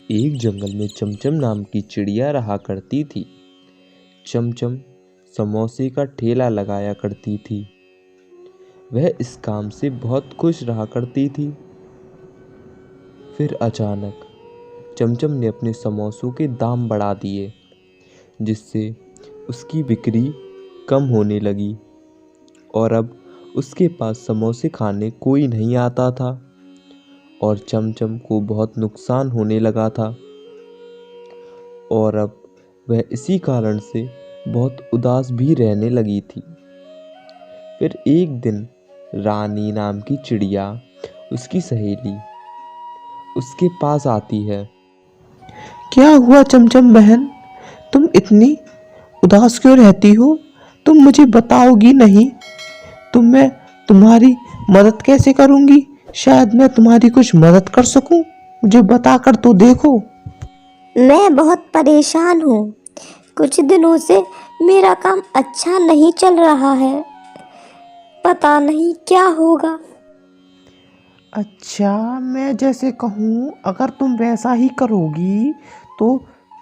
एक जंगल में चमचम नाम की चिड़िया रहा करती थी। चमचम समोसे का ठेला लगाया करती थी। वह इस काम से बहुत खुश रहा करती थी। फिर अचानक चमचम ने अपने समोसों के दाम बढ़ा दिए, जिससे उसकी बिक्री कम होने लगी और अब उसके पास समोसे खाने कोई नहीं आता था और चमचम को बहुत नुकसान होने लगा था और अब वह इसी कारण से बहुत उदास भी रहने लगी थी। फिर एक दिन रानी नाम की चिड़िया, उसकी सहेली, उसके पास आती है। क्या हुआ चमचम बहन, तुम इतनी उदास क्यों रहती हो? तुम मुझे बताओगी नहीं तो मैं तुम्हारी मदद कैसे करूंगी? शायद मैं तुम्हारी कुछ मदद कर सकूं। मुझे बताकर तो देखो। मैं बहुत परेशान हूँ। कुछ दिनों से मेरा काम अच्छा नहीं चल रहा है। पता नहीं क्या होगा। अच्छा, मैं जैसे कहूँ अगर तुम वैसा ही करोगी तो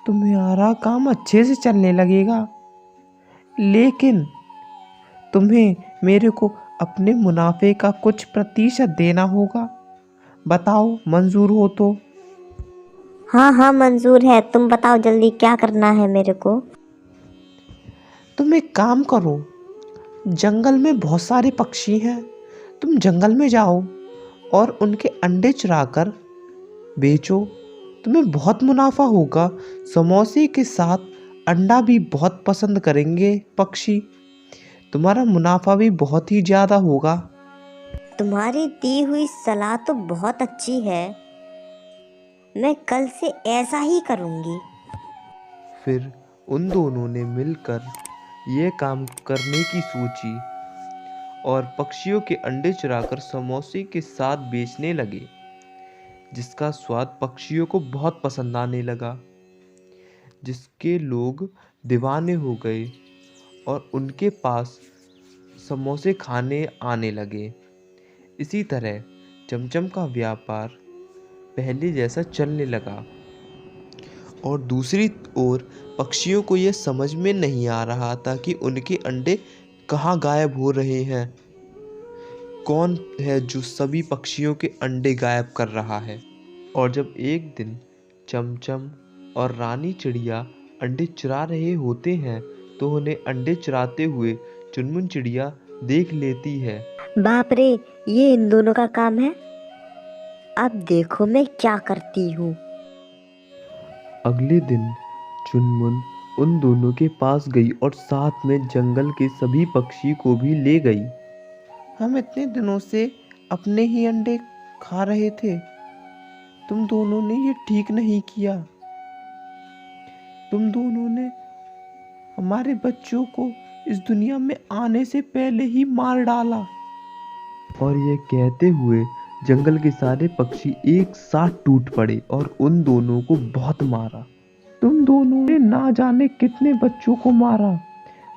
तुम्हारा काम अच्छे से चलने लगेगा, लेकिन तुम्हें मेरे को अपने मुनाफे का कुछ प्रतिशत देना होगा। बताओ, मंजूर हो तो? हाँ हाँ, मंजूर है। तुम बताओ जल्दी क्या करना है मेरे को। तुम एक काम करो, जंगल में बहुत सारे पक्षी हैं, तुम जंगल में जाओ और उनके अंडे चुराकर बेचो। तुम्हें बहुत मुनाफा होगा। समोसे के साथ अंडा भी बहुत पसंद करेंगे पक्षी। तुम्हारा मुनाफा भी बहुत ही ज़्यादा होगा। तुम्हारी दी हुई सलाह तो बहुत अच्छी है। मैं कल से ऐसा ही करूँगी। फिर उन दोनों ने मिलकर यह काम करने की सोची और पक्षियों के अंडे चुराकर समोसे के साथ बेचने लगे, जिसका स्वाद पक्षियों को बहुत पसंद आने लगा, जिसके लोग दीवाने हो गए और उनके पास समोसे खाने आने लगे। इसी तरह चमचम का व्यापार पहले जैसा चलने लगा और दूसरी ओर पक्षियों को यह समझ में नहीं आ रहा था कि उनके अंडे कहाँ गायब हो रहे हैं। कौन है जो सभी पक्षियों के अंडे गायब कर रहा है? और जब एक दिन चमचम और रानी चिड़िया अंडे चुरा रहे होते हैं तो उन्हें अंडे चुराते हुए चुनमुन चिड़िया देख लेती है। बाप रे, ये इन दोनों का काम है। अब देखो मैं क्या करती हूँ। अगले दिन चुनमुन उन दोनों के पास गई और साथ में जंगल के सभी पक्षी को भी ले गई। हम इतने दिनों से अपने ही अंडे खा रहे थे। तुम दोनों ने ये ठीक नहीं किया। तुम दोनों ने हमारे बच्चों को इस दुनिया में आने से पहले ही मार डाला। और ये कहते हुए जंगल के सारे पक्षी एक साथ टूट पड़े और उन दोनों को बहुत मारा। तुम दोनों ने ना जाने कितने बच्चों को मारा,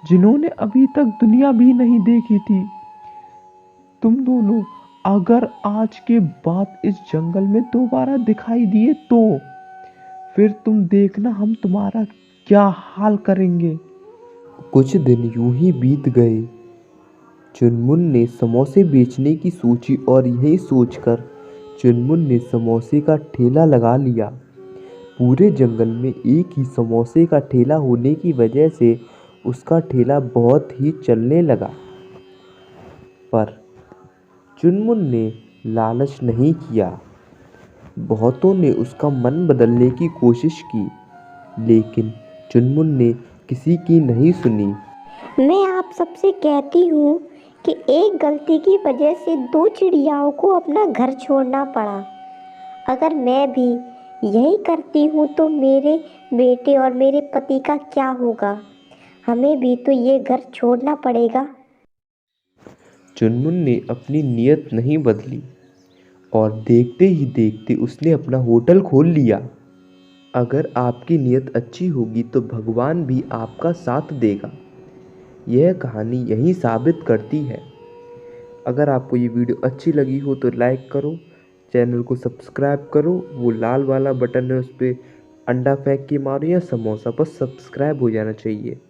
जिन्होंने अभी तक दुनिया भी नहीं देखी थी। तुम दोनों अगर आज के बाद इस जंगल में दोबारा दिखाई दिए तो फिर तुम देखना हम तुम्हारा क्या हाल करेंगे। कुछ दिन यूं ही बीत गए। चुनमुन ने समोसे बेचने की सोची और यही सोचकर चुनमुन ने समोसे का ठेला लगा लिया। पूरे जंगल में एक ही समोसे का ठेला होने की वजह से उसका ठेला बहुत ही चलने लगा। पर चुनमुन ने लालच नहीं किया। बहुतों ने उसका मन बदलने की कोशिश की, लेकिन चुनमुन ने किसी की नहीं सुनी। मैं आप सबसे कहती हूँ कि एक गलती की वजह से दो चिड़ियाओं को अपना घर छोड़ना पड़ा। अगर मैं भी यही करती हूँ तो मेरे बेटे और मेरे पति का क्या होगा? हमें भी तो ये घर छोड़ना पड़ेगा। चुनमुन ने अपनी नीयत नहीं बदली और देखते ही देखते उसने अपना होटल खोल लिया। अगर आपकी नीयत अच्छी होगी तो भगवान भी आपका साथ देगा। यह कहानी यही साबित करती है। अगर आपको ये वीडियो अच्छी लगी हो तो लाइक करो, चैनल को सब्सक्राइब करो, वो लाल वाला बटन है उस पर अंडा फेंक के मारो या समोसा, बस सब्सक्राइब हो जाना चाहिए।